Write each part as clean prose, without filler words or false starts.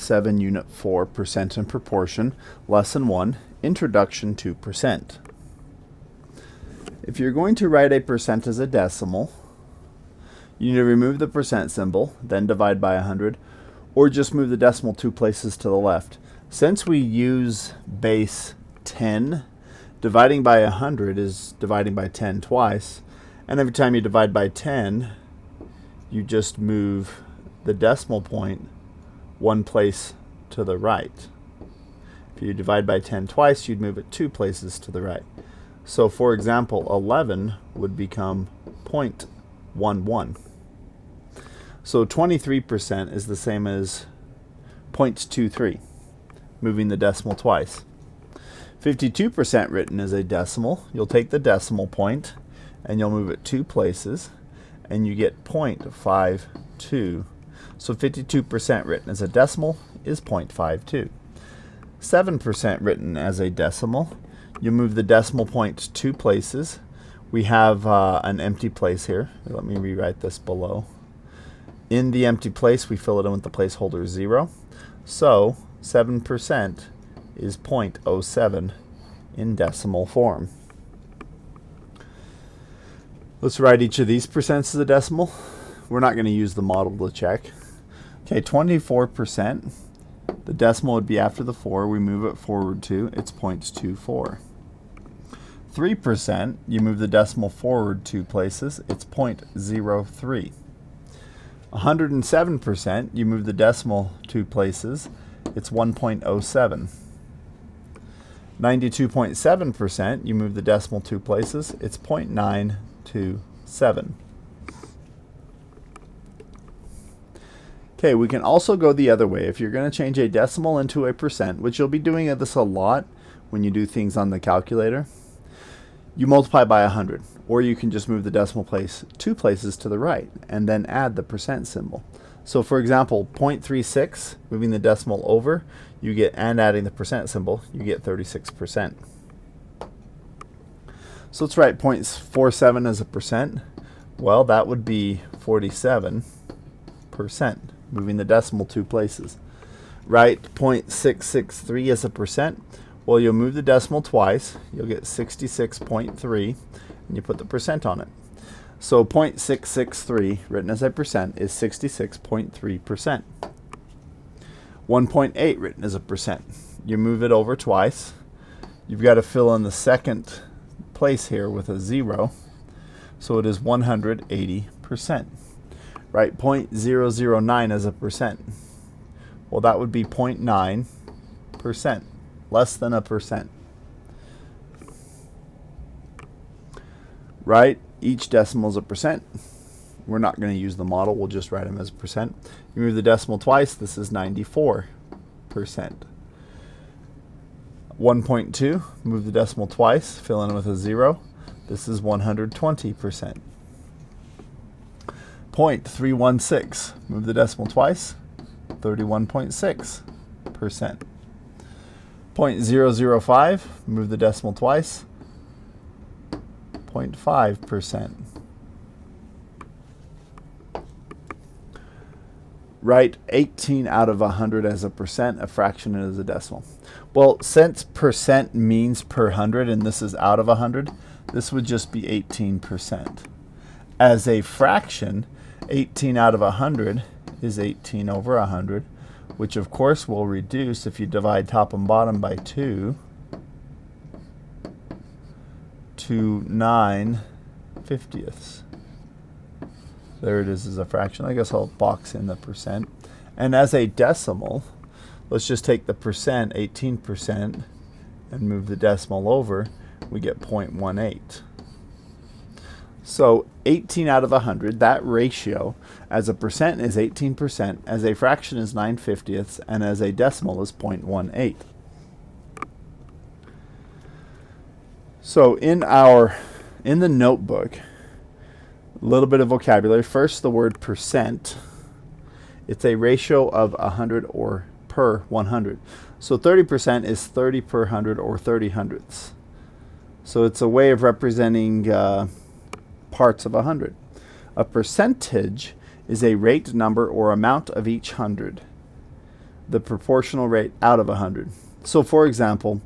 7 Unit 4 Percent and Proportion, Lesson 1, Introduction to Percent. If you're going to write a percent as a decimal, you need to remove the percent symbol, then divide by 100, or just move the decimal 2 places to the left. Since we use base 10, dividing by 100 is dividing by 10 twice, and every time you divide by 10, you just move the decimal point 1 place to the right. If you divide by 10 twice, you'd move it 2 places to the right. So for example, 11 would become 0.11. So 23% is the same as 0.23, moving the decimal twice. 52% written as a decimal, you'll take the decimal point and you'll move it 2 places and you get 0.52. So 52% written as a decimal is 0.52. 7% written as a decimal, you move the decimal point 2 places. We have an empty place here. Let me rewrite this below. In the empty place, we fill it in with the placeholder 0. So 7% is 0.07 in decimal form. Let's write each of these percents as a decimal. We're not going to use the model to check. Okay, 24%. The decimal would be after the 4. We move it forward 2. It's 0.24. 3%, you move the decimal forward 2 places. It's 0.03. 107%, you move the decimal 2 places. It's 1.07. 92.7%, you move the decimal 2 places. It's 0.927. Okay, we can also go the other way. If you're going to change a decimal into a percent, which you'll be doing this a lot when you do things on the calculator, you multiply by 100. Or you can just move the decimal place 2 places to the right and then add the percent symbol. So for example, 0.36, moving the decimal over, you get, and adding the percent symbol, you get 36%. So let's write 0.47 as a percent. Well, that would be 47%, moving the decimal 2 places. Write 0.663 as a percent. Well, you'll move the decimal twice. You'll get 66.3, and you put the percent on it. So 0.663 written as a percent is 66.3%. 1.8 written as a percent. You move it over twice. You've got to fill in the second place here with a 0. So it is 180%. Write 0.009 as a percent. Well, that would be 0.9%, less than a percent. Write each decimal as a percent. We're not going to use the model, we'll just write them as a percent. You move the decimal twice, this is 94%. 1.2, move the decimal twice, fill in with a 0. This is 120%. 0.316, move the decimal twice, 31.6%. 0.005, move the decimal twice, 0.5%. Write 18 out of 100 as a percent, a fraction as a decimal. Well, since percent means per 100 and this is out of 100, this would just be 18%. As a fraction, 18 out of 100 is 18 over 100, which of course will reduce if you divide top and bottom by 2 to 9/50. There it is as a fraction. I guess I'll box in the percent. And as a decimal, let's just take the percent, 18%, and move the decimal over. We get 0.18. So 18 out of 100, that ratio as a percent is 18%, as a fraction is 9/50, and as a decimal is 0.18. So in the notebook, a little bit of vocabulary. First, the word percent. It's a ratio of 100 or per 100. So 30% is 30 per 100 or 30 hundredths. So it's a way of representing parts of 100. A percentage is a rate, number, or amount of each 100. the proportional rate out of 100. So for example,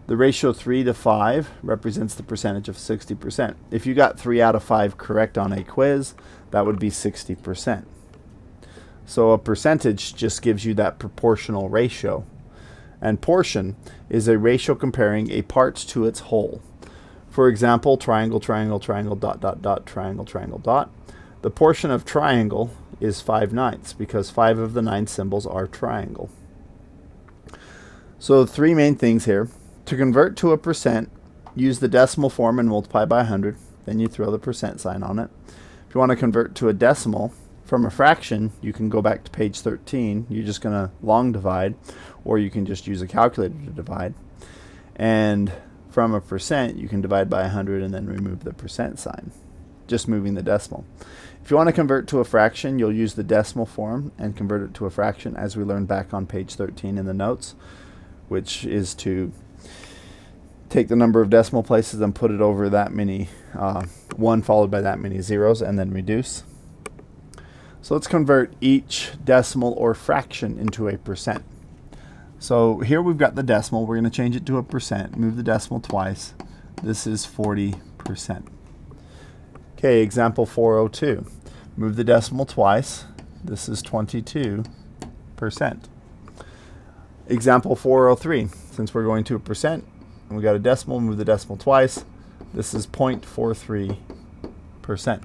the ratio 3 to 5 represents the percentage of 60%. If you got 3 out of 5 correct on a quiz, that would be 60%. So a percentage just gives you that proportional ratio. And portion is a ratio comparing a part to its whole. For example, triangle, triangle, triangle, dot, dot, dot, triangle, triangle, dot. The portion of triangle is 5/9 because 5 of the 9 symbols are triangle. So 3 main things here. To convert to a percent, use the decimal form and multiply by 100. Then you throw the percent sign on it. If you want to convert to a decimal from a fraction, you can go back to page 13. You're just going to long divide, or you can just use a calculator to divide. And from a percent, you can divide by 100 and then remove the percent sign, just moving the decimal. If you want to convert to a fraction, you'll use the decimal form and convert it to a fraction, as we learned back on page 13 in the notes, which is to take the number of decimal places and put it over that many, 1 followed by that many zeros, and then reduce. So let's convert each decimal or fraction into a percent. So here we've got the decimal. We're going to change it to a percent. Move the decimal twice. This is 40%. Okay, example 402. Move the decimal twice. This is 22%. Example 403. Since we're going to a percent, and we got a decimal, move the decimal twice. This is 0.43%.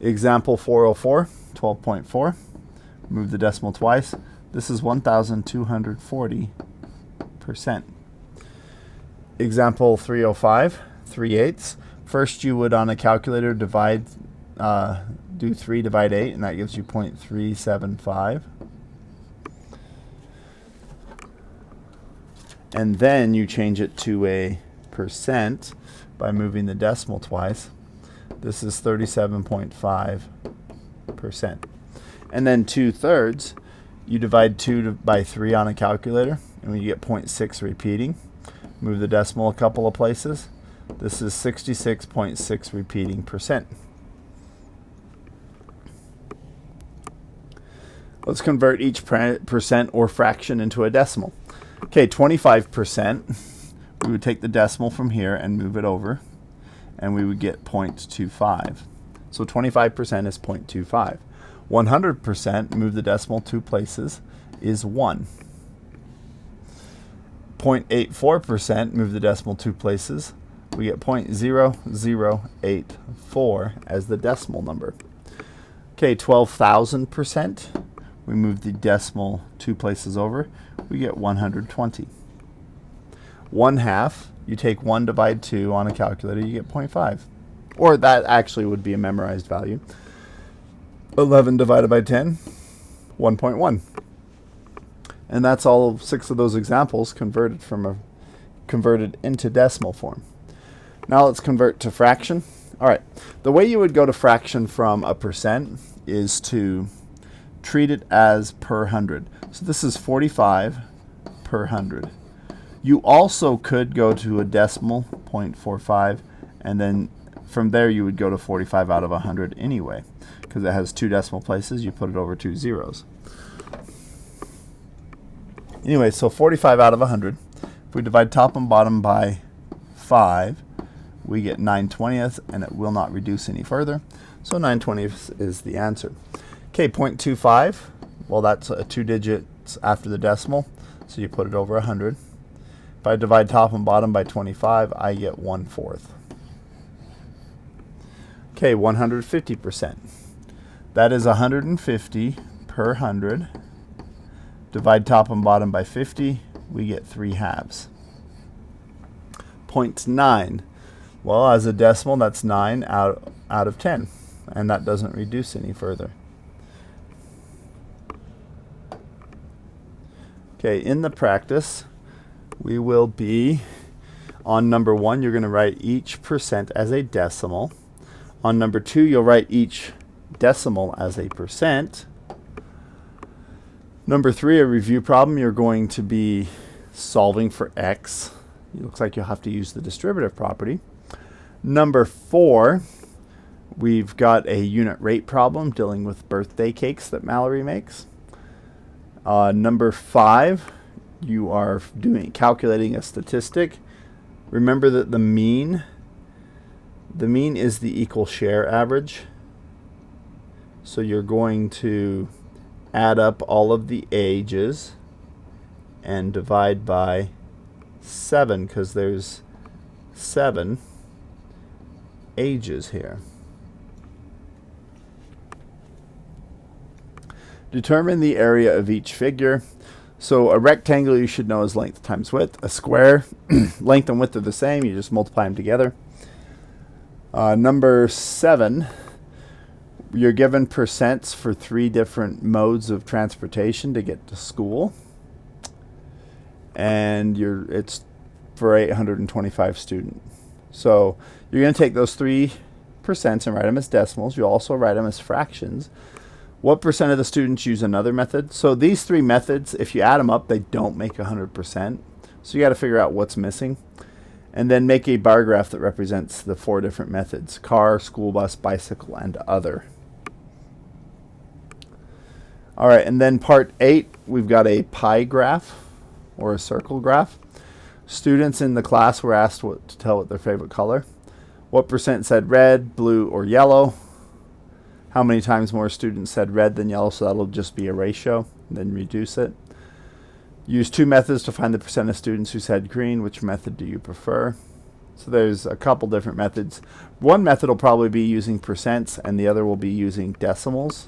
Example 404, 12.4. Move the decimal twice. This is 1,240%. Example 305, 3/8. First you would on a calculator divide, do 3 divide 8, and that gives you 0.375. And then you change it to a percent by moving the decimal twice. This is 37.5%. And then 2/3, you divide 2 by 3 on a calculator, and you get 0.6 repeating. Move the decimal a couple of places. This is 66.6 repeating percent. Let's convert each percent or fraction into a decimal. Okay, 25%, we would take the decimal from here and move it over, and we would get 0.25. So 25% is 0.25. 100%, move the decimal 2 places, is 1. 0.84%, move the decimal 2 places, we get 0.0084 as the decimal number. Okay, 12,000%, we move the decimal 2 places over, we get 120. 1/2, you take 1 divide 2 on a calculator, you get 0.5. Or that actually would be a memorized value. 11 divided by 10, 1.1. And that's all 6 of those examples converted into decimal form. Now let's convert to fraction. All right, the way you would go to fraction from a percent is to treat it as per 100. So this is 45 per 100. You also could go to a decimal, 0.45, and then from there you would go to 45 out of 100 anyway, because it has 2 decimal places. You put it over 2 zeros. Anyway, so 45 out of 100. If we divide top and bottom by 5, we get 9/20, and it will not reduce any further. So 9/20 is the answer. Okay, 0.25. Well, that's 2 digits after the decimal, so you put it over 100. If I divide top and bottom by 25, I get 1/4. Okay, 150%. That is 150 per 100. Divide top and bottom by 50, we get 3/2. 0.9. Well, as a decimal, that's 9 out of 10, and that doesn't reduce any further. Okay, in the practice, we will be on number 1, you're going to write each percent as a decimal. On number 2, you'll write each decimal as a percent. Number 3, a review problem, you're going to be solving for x. It looks like you'll have to use the distributive property. Number 4, we've got a unit rate problem dealing with birthday cakes that Mallory makes. Number 5, you are calculating a statistic. Remember that the mean is the equal share average. So you're going to add up all of the ages and divide by 7, because there's 7 ages here. Determine the area of each figure. So a rectangle you should know is length times width. A square, length and width are the same, you just multiply them together. Number 7, you're given percents for 3 different modes of transportation to get to school. And it's for 825 students. So you're going to take those 3% and write them as decimals. You'll also write them as fractions. What percent of the students use another method? So these 3 methods, if you add them up, they don't make 100%. So you got to figure out what's missing. And then make a bar graph that represents the 4 different methods: car, school bus, bicycle, and other. All right, and then part 8, we've got a pie graph or a circle graph. Students in the class were asked to tell what their favorite color. What percent said red, blue, or yellow? How many times more students said red than yellow? So that'll just be a ratio, and then reduce it. Use 2 methods to find the percent of students who said green. Which method do you prefer? So there's a couple different methods. One method will probably be using percents, and the other will be using decimals.